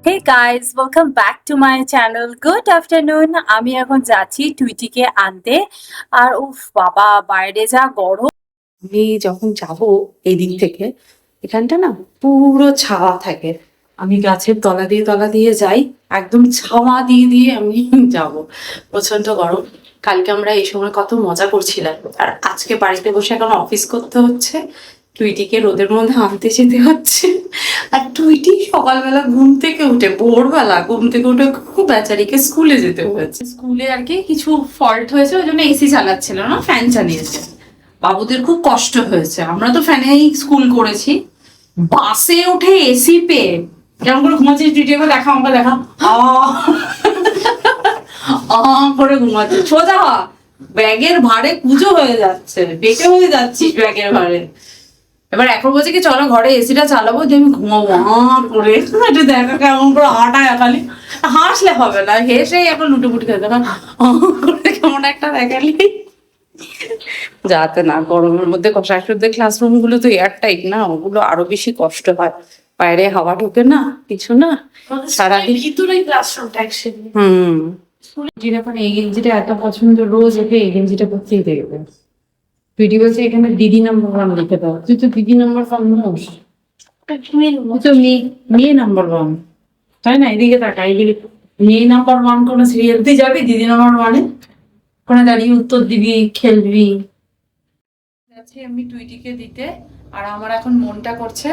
Hey guys, welcome back to my channel. Good afternoon. আমি এখন যাচ্ছি টুইটিকে আনতে। আর উফ বাবা, বাইরে যা গরম। আমি যখন যাব এই দিক থেকে, এখানটা না পুরো ছাওয়া থাকে। আমি গাছের তলা দিয়ে যাই, একদম ছাওয়া দিয়ে আমি যাব। প্রচন্ড গরম। কালকে আমরা এই সময় কত মজা করছিলাম, আর আজকে বাড়িতে বসে এখন অফিস করতে হচ্ছে। টুইটিকে রোদের মধ্যে আনতে যেতে হচ্ছে। আর টুইটি সকালবেলা ঘুম থেকে উঠে, ভোরবেলা ঘুম থেকে উঠে খুব বেচারিকে স্কুলে যেতে হয়েছে। স্কুলে আর কি কিছু ফল্ট হয়েছে, ওই জন্য এসি চালাচ্ছিল না, ফ্যান চালিয়েছে। বাবুদের খুব কষ্ট হয়েছে। আমরা তো ফ্যানেই স্কুল করেছি, বাসে উঠে এসি পেয়ে কেমন করে ঘুমাচ্ছিস টুইটি? একবার দেখা, আমাকে দেখা। করে ঘুমাচ্ছে। সোজা হ, ব্যাগের ভারে কুজো হয়ে যাচ্ছে, বেটে হয়ে যাচ্ছিস ব্যাগের ভারে। এবার এখন বলছে কি চলো ঘরে এসিটা চালাবো, যে আমি ঘুমাবো করে। একটু দেখা কেমন করে হাঁটায়, খালি হাসলে হবে না, হেসে এখন লুটোপুটি খেতে করে কেমন একটা দেখালি। যাতে না গরমের মধ্যে শাশুড়িদের ক্লাসরুম গুলো তো এয়ার টাইট না, ওগুলো আরো বেশি কষ্ট হয়। বাইরে হাওয়া ঢোকে না, কিছু না, সারাদিন ভিতরে ক্লাসরুমটা একসাথে। এখন এই গেঞ্জিটা এত পছন্দ, রোজ একে এই গেঞ্জিটা করতেই দেখবে। ভিডিও বলছে এখানে দিদি নাম্বার 1 লিখে দাও। তুই তো দিদি নাম্বার 1 নোস, তুই তো মেয়ে নাম্বার 1, তাই না? এদিকে তাকা, এদিকে মেয়ে নাম্বার 1 কোন সিরিয়ালতে যাবি? দিদি নাম্বার 1-এ কোনে দাঁড়িয়ে উত্তর দিবি, খেলবি। যাচ্ছি আমি টুইটিকে দিতে, আর আমার এখন মনটা করছে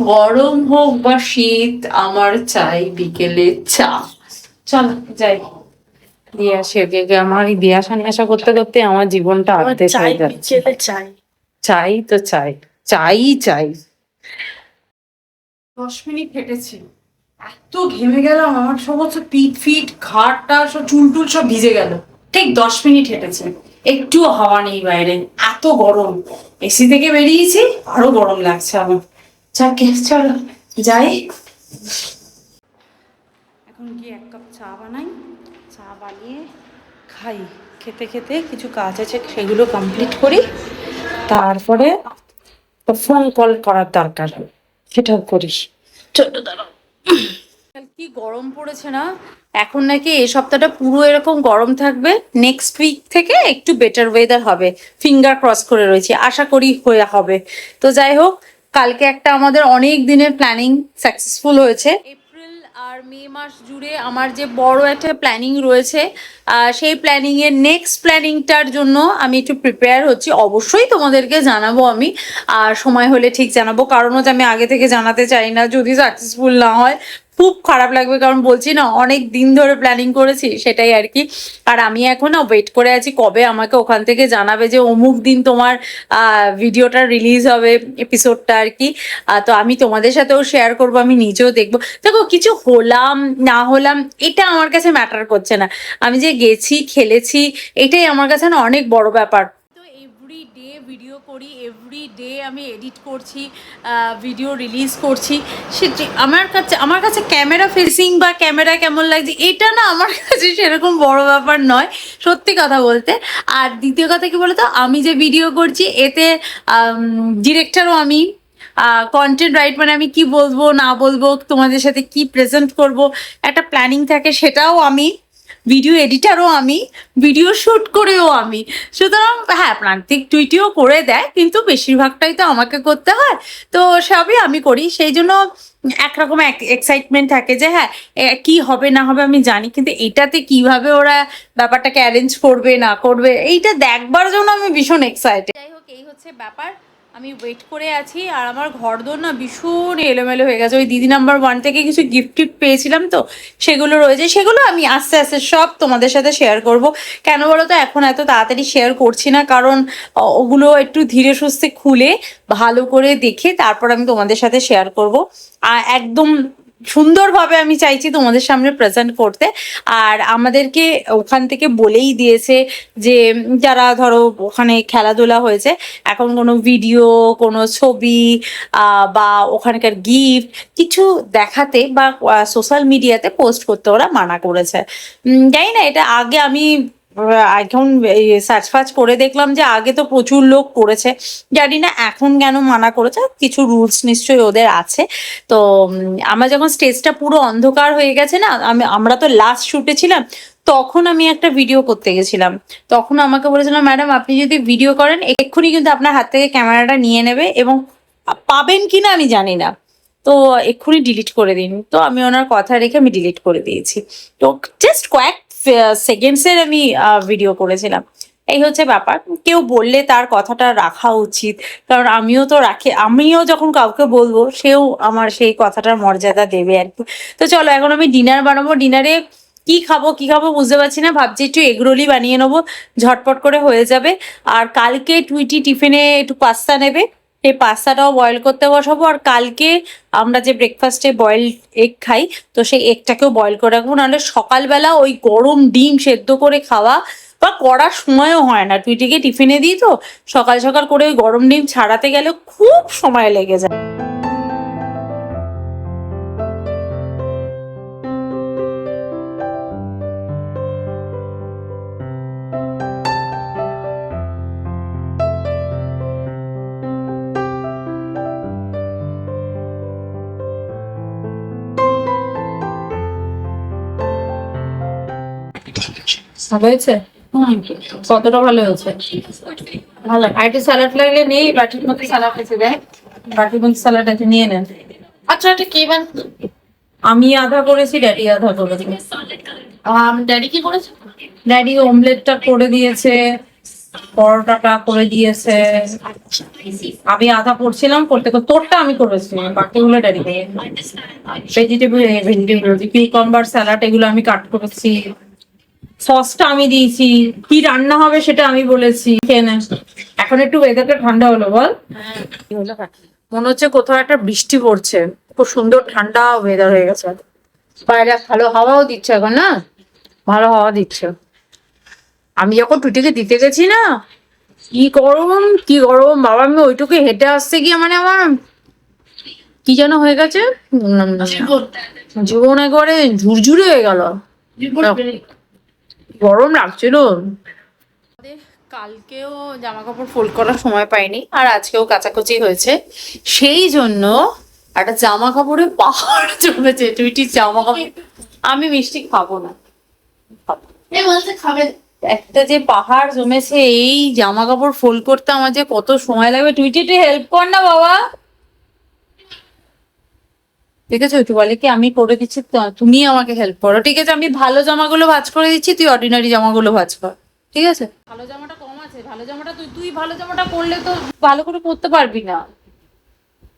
গরম হোক বা শীত, আমার চাই বিকেলে চা। চল যাই দিয়ে আসি ওকে। আমার এই দিয়ে আসা নিয়ে আসা করতে করতে আমার জীবনটা আটতে চাই যাচ্ছে। চাই চাই তো চাই, চাই 10 মিনিট হেঁটেছি, এত ঘেমে গেলাম, আমার সমস্ত পিঠ ফিট ঘাড়টা সব চুল টুল সব ভিজে গেল। ঠিক 10 মিনিট হেঁটেছে, একটুও হাওয়া নেই বাইরে, এত গরম। এসি থেকে বেরিয়েছি, আরো গরম লাগছে আমার। যাকে চলো যাই, এখন গিয়ে 1 কাপ চা বানাই, চা বানিয়ে খাই। খেতে খেতে কিছু কাজ আছে, সেগুলো কমপ্লিট করি। তারপরে ফোন কল করার দরকার, সেটাও করিস। চলো দাঁড়াও। কি গরম পড়েছে না? এখন নাকি এই সপ্তাহটা পুরো এরকম গরম থাকবে। নেক্সট উইক থেকে একটু বেটার ওয়েদার হবে, ফিঙ্গার ক্রস করে রয়েছে, আশা করি হয়ে হবে। তো যাই হোক, কালকে একটা আমাদের অনেক দিনের প্ল্যানিং সাকসেসফুল হয়েছে। এপ্রিল আর মে মাস জুড়ে আমার যে বড় একটা প্ল্যানিং রয়েছে, সেই প্ল্যানিংয়ের নেক্সট প্ল্যানিংটার জন্য আমি একটু প্রিপেয়ার হচ্ছি। অবশ্যই তোমাদেরকে জানাবো আমি, আর সময় হলে ঠিক জানাবো। কারণ হচ্ছে আমি আগে থেকে জানাতে চাই না, যদি সাকসেসফুল না হয় খুব খারাপ লাগবে। কারণ বলছি না, অনেক দিন ধরে প্ল্যানিং করেছি, সেটাই আর কি। আর আমি এখন ওয়েট করে আছি কবে আমাকে ওখান থেকে জানাবে যে অমুক দিন তোমার ভিডিওটা রিলিজ হবে, এপিসোডটা আর কি। তো আমি তোমাদের সাথেও শেয়ার করবো, আমি নিজেও দেখবো। দেখো, কিছু হলাম না হলাম এটা আমার কাছে ম্যাটার করছে না, আমি যে গেছি খেলেছি এটাই আমার কাছে না অনেক বড় ব্যাপার। তো এভরি ডে ভিডিও করি, এভরি ডে আমি এডিট করছি, ভিডিও রিলিজ করছি। সেটি আমার কাছে ক্যামেরা ফেসিং বা ক্যামেরা কেমন লাগছে এটা না আমার কাছে সেরকম বড় ব্যাপার নয়, সত্যি কথা বলতে। আর দ্বিতীয় কথা কি বলতো, আমি যে ভিডিও করছি এতে ডিরেক্টরও আমি, কন্টেন্ট রাইট মানে আমি কি বলবো না বলবো, তোমাদের সাথে কি প্রেজেন্ট করব, একটা প্ল্যানিং থাকে, সেটাও আমি। ভিডিও এডিটারও আমি, ভিডিও শ্যুট করেও আমি। সুতরাং হ্যাঁ, প্রান্তিক টুইটিও করে দেয়, কিন্তু বেশিরভাগটাই তো আমাকে করতে হয়। তো সবই আমি করি, সেই জন্য একরকম এক্সাইটমেন্ট থাকে যে হ্যাঁ কি হবে না হবে আমি জানি, কিন্তু এটাতে কিভাবে ওরা ব্যাপারটাকে অ্যারেঞ্জ করবে না করবে এইটা দেখবার জন্য আমি ভীষণ এক্সাইটেড। যাই হোক, এই হচ্ছে ব্যাপার। আমি ওয়েট করে আছি, আর আমার ঘরদোর না ভীষণ এলোমেলো হয়ে গেছে। ওই দিদি নাম্বার 1 থেকে কিছু গিফট টিফট পেয়েছিলাম, তো সেগুলো রয়েছে, সেগুলো আমি আস্তে আস্তে সব তোমাদের সাথে শেয়ার করব। কেন বলো তো, এখন এত তাড়াতাড়ি শেয়ার করছি না, কারণ ওগুলো একটু ধীরে সুস্থে খুলে ভালো করে দেখে তারপর আমি তোমাদের সাথে শেয়ার করব। আর একদম সুন্দরভাবে আমি চাইছি তোমাদের সামনে প্রেজেন্ট করতে। আর আমাদেরকে ওখান থেকে বলেই দিয়েছে যে যারা ধরো ওখানে খেলাধুলা হয়েছে, এখন কোনো ভিডিও, কোনো ছবি বা ওখানকার গিফট কিছু দেখাতে বা সোশ্যাল মিডিয়াতে পোস্ট করতে ওরা মানা করেছে। জানি না, এটা আগে আমি এখন সার্চ ফার্চ করে দেখলাম যে আগে তো প্রচুর লোক করেছে, জানি না এখন কেন মানা করেছে, কিছু রুলস নিশ্চয়ই ওদের আছে। তো আমার যখন স্টেজটা পুরো অন্ধকার হয়ে গেছে না, আমরা তো লাস্ট শুটে ছিলাম, তখন আমি একটা ভিডিও করতে গেছিলাম। তখন আমাকে বলেছিলাম, ম্যাডাম আপনি যদি ভিডিও করেন এক্ষুনি কিন্তু আপনার হাত থেকে ক্যামেরাটা নিয়ে নেবে, এবং পাবেন কিনা আমি জানি না, তো এক্ষুনি ডিলিট করে দিন। তো আমি ওনার কথা রেখে আমি ডিলিট করে দিয়েছি। তো জাস্ট কয়েক সেকেন্ডসের আমি ভিডিও করেছিলাম। এই হচ্ছে ব্যাপার, কেউ বললে তার কথাটা রাখা উচিত, কারণ আমিও যখন কাউকে বলবো সেও আমার সেই কথাটার মর্যাদা দেবে আর কি। তো চলো এখন আমি ডিনার বানাবো। ডিনারে কি খাবো বুঝতে পারছি না, ভাবছি একটু এগরোলই বানিয়ে নেবো, ঝটপট করে হয়ে যাবে। আর কালকে টুইটি টিফিনে একটু পাস্তা নেবে, এই পাস্তাটাও বয়েল করতে বসাবো। আর কালকে আমরা যে ব্রেকফাস্টে বয়েল এগ খাই, তো সেই এগটাকেও বয়েল করে রাখবো, নাহলে সকালবেলা ওই গরম ডিম সেদ্ধ করে খাওয়া বা করার সময়ও হয় না। টুইটিকে টিফিনে দিই, তো সকাল সকাল করে ওই গরম ডিম ছাড়াতে গেলে খুব সময় লেগে যায়। ভালো হয়েছে? কতটা ভালো হয়েছে? ভালো। আর একটু স্যালাড লাগলে নেই, বাটির মধ্যে স্যালাড আছে, দেখ বাটির মধ্যে স্যালাড আছে, নিয়ে নেন। আচ্ছা, এটা কে বান? আমি আধা করেছি, ড্যাডি আধা করেছি। ড্যাডি কি করেছে? ড্যাডি অমলেটটা করে দিয়েছে, পরোটাটা করে দিয়েছে, আমি আধা করছিলাম, করতে করতে তোরটা আমি করেছি, বাকিগুলো ড্যাডি ভেজিটেবল কিউকাম্বার স্যালাড এগুলো আমি কাট করেছি, সসটা আমি দিয়েছি, কি রান্না হবে সেটা আমি বলেছি, খেয়ে নে। এখন একটু ওয়েদারটা ঠান্ডা হলো, বল কি হলো? মনে হচ্ছে কোথাও একটা বৃষ্টি পড়ছে, খুব সুন্দর ঠান্ডা ওয়েদার হয়ে গেছে, বাইরে ভালো হাওয়াও দিচ্ছে এখন, না ভালো হাওয়া দিচ্ছে। আমি যখন টুটিকে দিতে গেছি না, কি গরম বাবা, আমি ওইটুকু হেঁটে আসতে গিয়ে মানে আমার কি যেন হয়ে গেছে, জীবন একবারে ঝুরঝুরে হয়ে গেল, গরম লাগছিল। কালকেও জামা কাপড় ফোল্ড করার সময় পাইনি, আর আজকেও কাচাকুচি হয়েছে, সেই জন্য একটা জামা কাপড়ে পাহাড় জমেছে। টুইটির জামা কাপড়, আমি মিষ্টি খাবো না, খাবে? একটা যে পাহাড় জমেছে, এই জামা কাপড় ফোল্ড করতে আমার যে কত সময় লাগবে। টুইটি একটু হেল্প কর না বাবা। ঠিক আছে, তুই বলে কি আমি করে দিচ্ছি, তুমি আমাকে হেল্প করো, ঠিক আছে? আমি ভালো জামাগুলো ভাঁজ করে দিচ্ছি, তুই অর্ডিনারি জামাগুলো ভাঁজ কর, ঠিক আছে? ভালো জামাটা কম আছে, ভালো জামাটা তুই ভালো জামাটা করলে তো ভালো করে করতে পারবি না।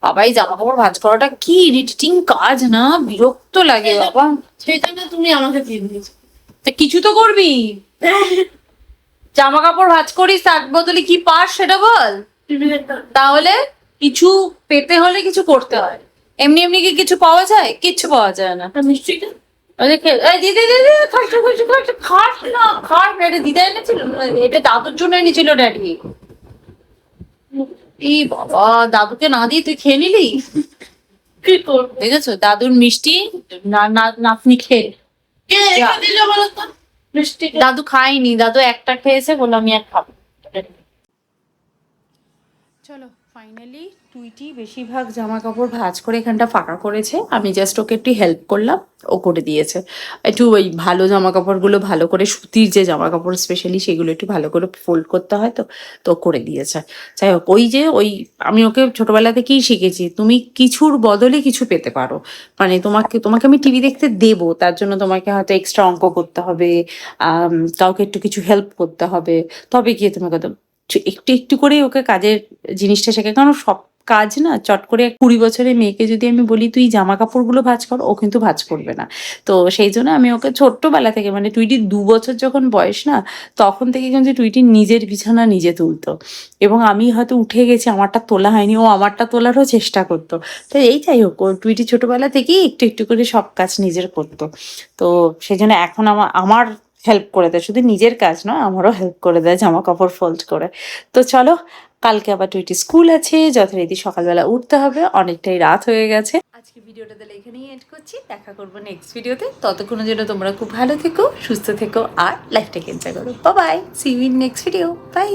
বাবা এই জামা কাপড় ভাঁজ করাটা কি ইরিটেটিং কাজ না, বিরক্ত লাগে বাবা। সেই জন্য তুমি আমাকে দিয়ে দিয়েছো। তা কিছু তো করবি, জামা কাপড় ভাঁজ করিস, তার বদলে কি পাস সেটা বল। তাহলে কিছু পেতে হলে কিছু করতে হয়, এমনি এমনি কি কিছু পাওয়া যায়? কিচ্ছু পাওয়া যায় না। মিষ্টিটা দিদা এনেছিল, এটা দাদুর জন্য এনেছিল ড্যাডি। এই বাবা, দাদুকে না দিয়ে তুই খেয়ে নিলি, কি করবো? দেখেছো দাদুর মিষ্টি নাতনি খেয়ে। কে রেখে দিল বলো তো মিষ্টি? দাদু খায়নি, দাদু একটা খেয়েছে, বললো আমি আর খাবো। চলো ফাইনালি টুইটি বেশিরভাগ জামা কাপড় ভাঁজ করে এখানটা ফাঁকা করেছে, আমি জাস্ট ওকে একটু হেল্প করলাম, ও করে দিয়েছে। একটু ওই ভালো জামা কাপড়গুলো ভালো করে, সুতির যে জামা কাপড় স্পেশালি সেগুলো একটু ভালো করে ফোল্ড করতে হয়, তো করে দিয়েছে। যাই হোক, আমি ওকে ছোটবেলা থেকেই শিখেছি, তুমি কিছুর বদলে কিছু পেতে পারো, মানে তোমাকে আমি টিভি দেখতে দেবো, তার জন্য তোমাকে হয়তো এক্সট্রা অঙ্ক করতে হবে, কাউকে একটু কিছু হেল্প করতে হবে, তবে গিয়ে তোমাকে একটু একটু করে ওকে কাজের জিনিসটা শেখে। কারণ সব কাজ না চট করে 20 বছরের মেয়েকে যদি আমি বলি তুই জামা কাপড়গুলো ভাঁজ কর, ও কিন্তু ভাঁজ করবে না। তো সেই জন্য আমি ওকে ছোট্টবেলা থেকে, মানে টুইটির 2 বছর যখন বয়স না, তখন থেকে কিন্তু টুইটি নিজের বিছানা নিজে তুলতো, এবং আমি হয়তো উঠে গেছি আমারটা তোলা হয়নি, ও আমারটা তোলারও চেষ্টা করতো। তো এই যাই হোক, ও টুইটি ছোটবেলা থেকেই একটু একটু করে সব কাজ নিজের করতো। তো সেই জন্য এখন আমার হেল্প করে দেয়, শুধু নিজের কাজ নয় আমারও হেল্প করে দেয় জামা কাপড় ফোল্ড করে। তো চলো কালকে আবার টুইটি স্কুল আছে, যথারীতি সকালবেলা উঠতে হবে, অনেকটাই রাত হয়ে গেছে। আজকে ভিডিওটা তাহলে এখানেই এন্ড করছি, দেখা করবো নেক্সট ভিডিওতে। ততক্ষণের জন্য তোমরা খুব ভালো থেকো, সুস্থ থেকো আর লাইফটাকে এনজয় করো। Bye bye, see you in next video, by.